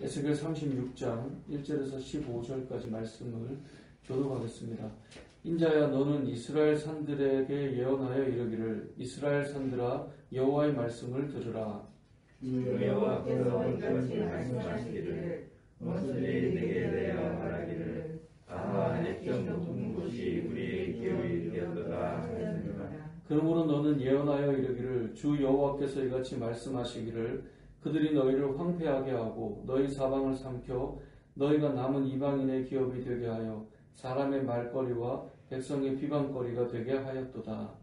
에스겔 36장 1절에서 15절까지 말씀을 교독하겠습니다. 인자야 너는 이스라엘 산들에게 예언하여 이르기를 이스라엘 산들아 여호와의 말씀을 들으라. 여호와께서 이같이 말씀하시기를 원수들이 내게 대하여 말하기를 아하 액정 높은 곳이 우리의 기업이 되었도다 하였느니라. 그러므로 너는 예언하여 이르기를 주 여호와께서 이같이 말씀하시기를 그들이 너희를 황폐하게 하고 너희 사방을 삼켜 너희가 남은 이방인의 기업이 되게 하여 사람의 말거리와 백성의 비방거리가 되게 하였도다.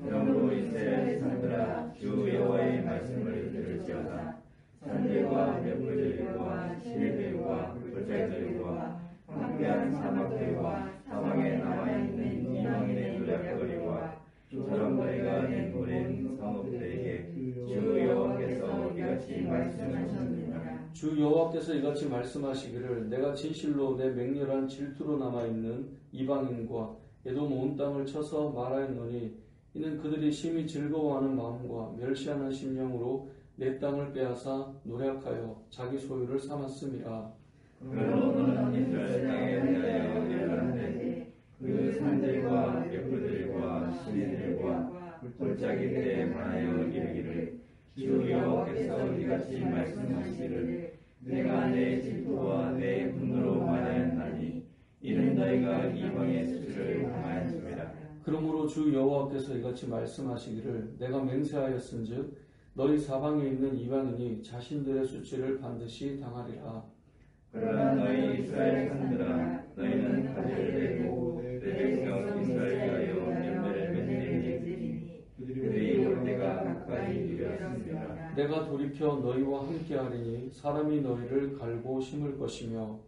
그러므로 이스라엘 산들아 주 여호와의 말씀을 들을지어다. 산들과 맹물들과 시내들과 골짜기들과 황폐한 사막들과 사방에 남아있는 이방인의 노략거리와 저런 너희가 내보낸 성읍들에게 주 여호와께서 이같이 말씀하셨느니라. 주 여호와께서 이같이 말씀하시기를 내가 진실로 내 맹렬한 질투로 남아있는 이방인과 에돔 온 땅을 쳐서 말하였노니 이는 그들이 심히 즐거워하는 마음과 멸시하는 심령으로 내 땅을 빼앗아 노략하여 자기 소유를 삼았음이라. 그러므로 너는 이스라엘 땅에 대하여 예언하되 그 산들과 맹물들과 시내들과 골짜기들에 관하여 이르기를 주 여호와께서 이같이 말씀하시기를 내가 내 질투와 내 분노로 말하였나니 이는 너희가 이방의 수치를 당하였음이라. 그러므로 주 여호와께서 이같이 말씀하시기를 내가 맹세하였은즉 너희 사방에 있는 이방인이 자신들의 수치를 반드시 당하리라. 그러나 너희 이스라엘 산들아 너희는 가지를 내고 내 백성 이스라엘에 열매를 맺으리니 그들이 올 때가 가까이 이르렀습니다. 내가 돌이켜 너희와 함께하리니 사람이 너희를 갈고 심을 것이며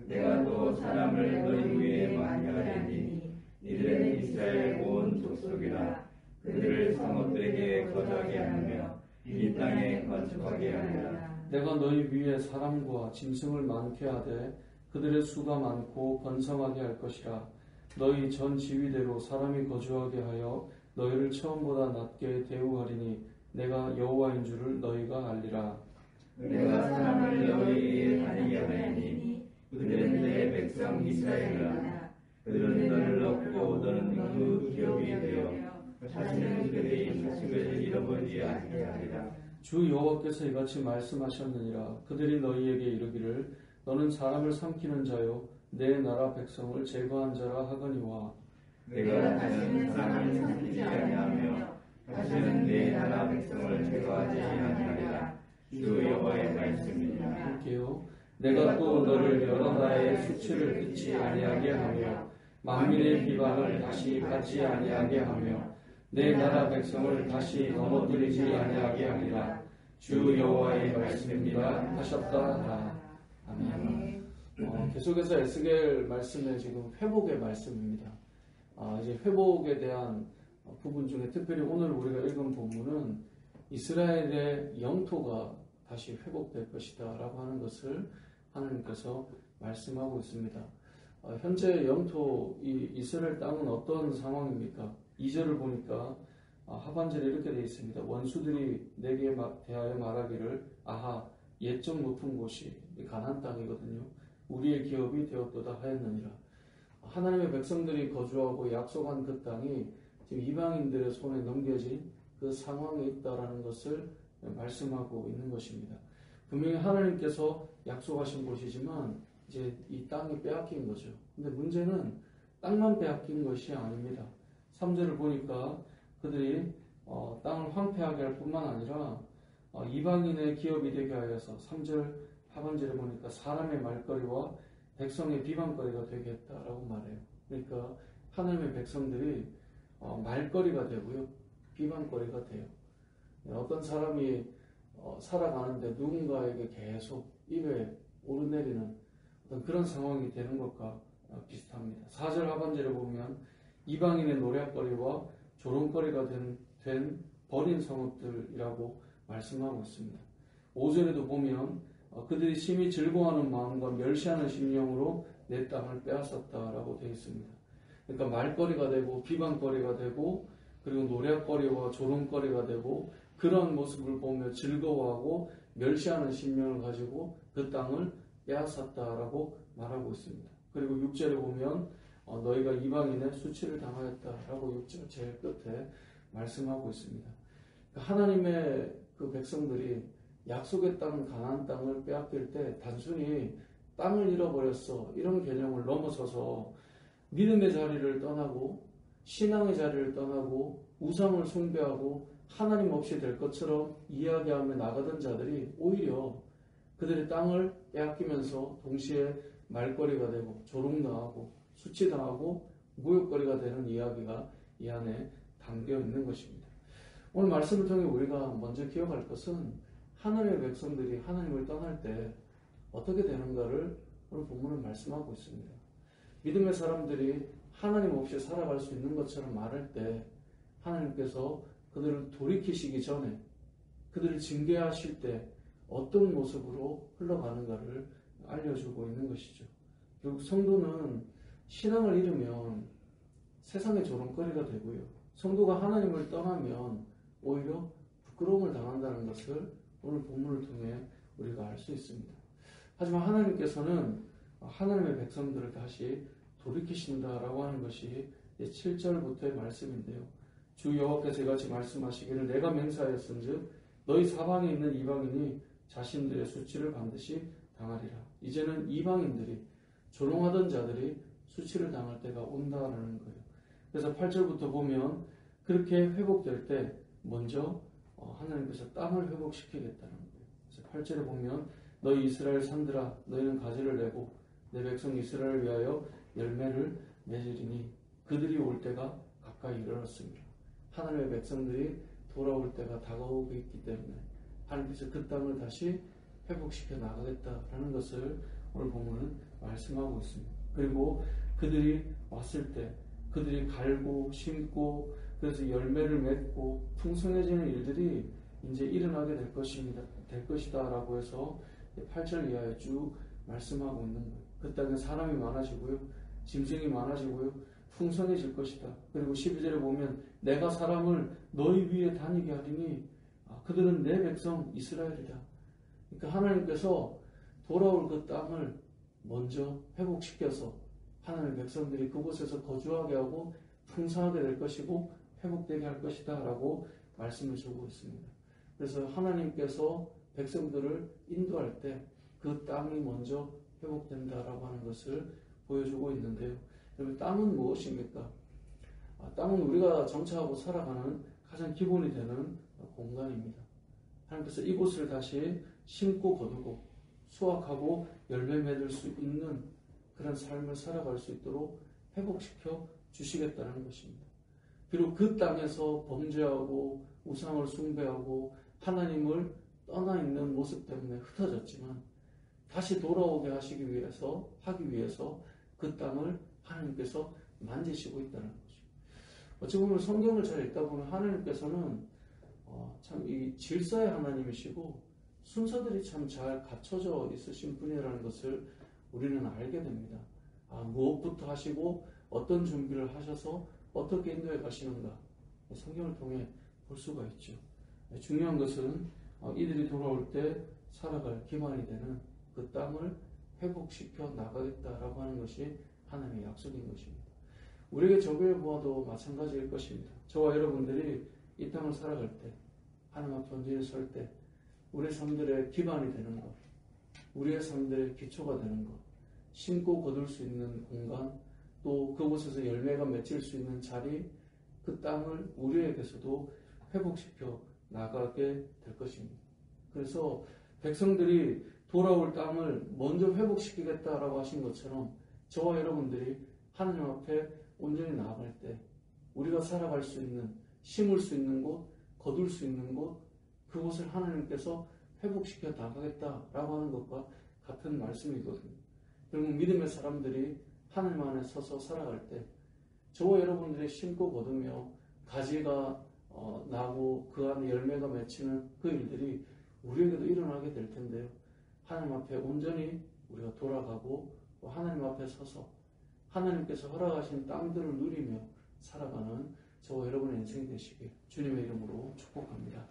내가 또 사람을 너희 위에 많이 하리니 이들은 이스라엘 온 족속이라. 그들을 성읍들에게 거주하게 하며 이 땅에 건축하게 하리라. 내가 너희 위에 사람과 짐승을 많게 하되 그들의 수가 많고 번성하게 할 것이라. 너희 전 지위대로 사람이 거주하게 하여 너희를 처음보다 낮게 대우하리니 내가 여호와인 줄을 너희가 알리라. 내가 사람을 너희 위에 다니게 하리니 그들은 내 백성 이스라엘이라. 그들은 너를 얻고 너는 그 기업이 되어 자신은 그들이 자식을 잃어버리지 않게 하리라. 주 여호와께서 이같이 말씀하셨느니라. 그들이 너희에게 이르기를 너는 사람을 삼키는 자요 내 나라 백성을 제거한 자라 하거니와 내가 다시는 사람을 삼키지 아니하며 다시는 내 나라 백성을 제거하지 아니하리라. 주 여호와의 말씀이니라. 할게요. 내가 또 너를 여러 나라의 수치를 듣지 아니하게 하며 만민의 비방을 다시 받지 아니하게 하며 내 나라 백성을 다시 넘어뜨리지 아니하게 하리라. 주 여호와의 말씀입니다 하셨다 하라. 아멘. 계속해서 에스겔 말씀에 지금 회복의 말씀입니다. 이제 회복에 대한 부분 중에 특별히 오늘 우리가 읽은 본문은 이스라엘의 영토가 다시 회복될 것이다 라고 하는 것을 하나님께서 말씀하고 있습니다. 현재 영토 이 이스라엘 땅은 어떤 상황입니까? 2절을 보니까 하반절에 이렇게 되어 있습니다. 원수들이 내게 대하여 말하기를 아하 옛적 높은 곳이 가나안 땅이거든요. 우리의 기업이 되었도다 하였느니라. 하나님의 백성들이 거주하고 약속한 그 땅이 지금 이방인들의 손에 넘겨진 그 상황에 있다라는 것을 말씀하고 있는 것입니다. 분명히 하나님께서 약속하신 곳이지만 이제 이 땅이 빼앗긴 거죠. 근데 문제는 땅만 빼앗긴 것이 아닙니다. 3절을 보니까 그들이 땅을 황폐하게 할 뿐만 아니라 이방인의 기업이 되게 하여서 3절 하반절에 보니까 사람의 말거리와 백성의 비방거리가 되게 했다라고 말해요. 그러니까 하나님의 백성들이 말거리가 되고요. 비방거리가 돼요. 어떤 사람이 살아가는데 누군가에게 계속 입에 오르내리는 어떤 그런 상황이 되는 것과 비슷합니다. 4절 하반절에 보면 이방인의 노략거리와 조롱거리가 된 버린 성읍들이라고 말씀하고 있습니다. 5절에도 보면 그들이 심히 즐거워하는 마음과 멸시하는 심령으로 내 땅을 빼앗았다라고 되어 있습니다. 그러니까 말거리가 되고 비방거리가 되고 그리고 노략거리와 조롱거리가 되고 그런 모습을 보며 즐거워하고 멸시하는 심령을 가지고 그 땅을 빼앗았다라고 말하고 있습니다. 그리고 6절에 보면 너희가 이방인의 수치를 당하였다라고 6절 제일 끝에 말씀하고 있습니다. 하나님의 그 백성들이 약속의 땅 가나안 땅을 빼앗길 때 단순히 땅을 잃어버렸어 이런 개념을 넘어서서 믿음의 자리를 떠나고 신앙의 자리를 떠나고 우상을 숭배하고 하나님 없이 될 것처럼 이야기하며 나가던 자들이 오히려 그들의 땅을 빼앗기면서 동시에 말거리가 되고 조롱당하고 수치당하고 모욕거리가 되는 이야기가 이 안에 담겨 있는 것입니다. 오늘 말씀을 통해 우리가 먼저 기억할 것은 하나님의 백성들이 하나님을 떠날 때 어떻게 되는가를 오늘 본문은 말씀하고 있습니다. 믿음의 사람들이 하나님 없이 살아갈 수 있는 것처럼 말할 때 하나님께서 그들을 돌이키시기 전에 그들을 징계하실 때 어떤 모습으로 흘러가는가를 알려주고 있는 것이죠. 결국 성도는 신앙을 잃으면 세상의 조롱거리가 되고요. 성도가 하나님을 떠나면 오히려 부끄러움을 당한다는 것을 오늘 본문을 통해 우리가 알 수 있습니다. 하지만 하나님께서는 하나님의 백성들을 다시 돌이키신다라고 하는 것이 7절부터의 말씀인데요. 주 여호와께서 이같이 말씀하시기를 내가 맹세하였은즉 너희 사방에 있는 이방인이 자신들의 수치를 반드시 당하리라. 이제는 이방인들이 조롱하던 자들이 수치를 당할 때가 온다라는 거예요. 그래서 8절부터 보면 그렇게 회복될 때 먼저 하나님께서 땅을 회복시키겠다는 거예요. 그래서 8절에 보면 너희 이스라엘 산들아 너희는 가지를 내고 내 백성 이스라엘을 위하여 열매를 맺으리니 그들이 올 때가 가까이 이르렀습니다. 하나님의 백성들이 돌아올 때가 다가오고 있기 때문에 하나님께서 그 땅을 다시 회복시켜 나가겠다라는 것을 오늘 본문은 말씀하고 있습니다. 그리고 그들이 왔을 때 그들이 갈고 심고 그래서 열매를 맺고 풍성해지는 일들이 이제 일어나게 될 것이다라고 해서 8절 이하에 쭉 말씀하고 있는 거예요. 그 땅에 사람이 많아지고요. 짐승이 많아지고요. 풍성해질 것이다. 그리고 12절에 보면 내가 사람을 너희 위에 다니게 하리니 그들은 내 백성 이스라엘이다. 그러니까 하나님께서 돌아올 그 땅을 먼저 회복시켜서 하나님의 백성들이 그곳에서 거주하게 하고 풍성하게 될 것이고 회복되게 할 것이다 라고 말씀을 주고 있습니다. 그래서 하나님께서 백성들을 인도할 때 그 땅이 먼저 회복된다라고 하는 것을 보여주고 있는데요. 여러분 땅은 무엇입니까? 땅은 우리가 정착하고 살아가는 가장 기본이 되는 공간입니다. 하나님께서 이곳을 다시 심고 거두고 수확하고 열매 맺을 수 있는 그런 삶을 살아갈 수 있도록 회복시켜 주시겠다는 것입니다. 비록 그 땅에서 범죄하고 우상을 숭배하고 하나님을 떠나 있는 모습 때문에 흩어졌지만 다시 돌아오게 하기 위해서 그 땅을 하나님께서 만지시고 있다는 거죠. 어찌 보면 성경을 잘 읽다 보면 하나님께서는 참 이 질서의 하나님이시고 순서들이 참 잘 갖춰져 있으신 분이라는 것을 우리는 알게 됩니다. 무엇부터 하시고 어떤 준비를 하셔서 어떻게 인도해 가시는가 성경을 통해 볼 수가 있죠. 중요한 것은 이들이 돌아올 때 살아갈 기반이 되는 그 땅을 회복시켜 나가겠다라고 하는 것이 하나님의 약속인 것입니다. 우리에게 저교회 보아도 마찬가지일 것입니다. 저와 여러분들이 이 땅을 살아갈 때 하나님 앞에 온전히 설 때 우리의 삶들의 기반이 되는 것, 우리의 삶들의 기초가 되는 것, 심고 거둘 수 있는 공간, 또 그곳에서 열매가 맺힐 수 있는 자리, 그 땅을 우리에게서도 회복시켜 나가게 될 것입니다. 그래서 백성들이 돌아올 땅을 먼저 회복시키겠다라고 하신 것처럼 저와 여러분들이 하나님 앞에 온전히 나아갈 때 우리가 살아갈 수 있는, 심을 수 있는 곳, 거둘 수 있는 곳, 그곳을 하나님께서 회복시켜 나가겠다라고 하는 것과 같은 말씀이거든요. 결국 믿음의 사람들이 하나님 안에 서서 살아갈 때 저와 여러분들이 심고 거두며 가지가 나고 그 안에 열매가 맺히는 그 일들이 우리에게도 일어나게 될 텐데요. 하나님 앞에 온전히 우리가 돌아가고 하나님 앞에 서서 하나님께서 허락하신 땅들을 누리며 살아가는 저와 여러분의 인생이 되시길 주님의 이름으로 축복합니다.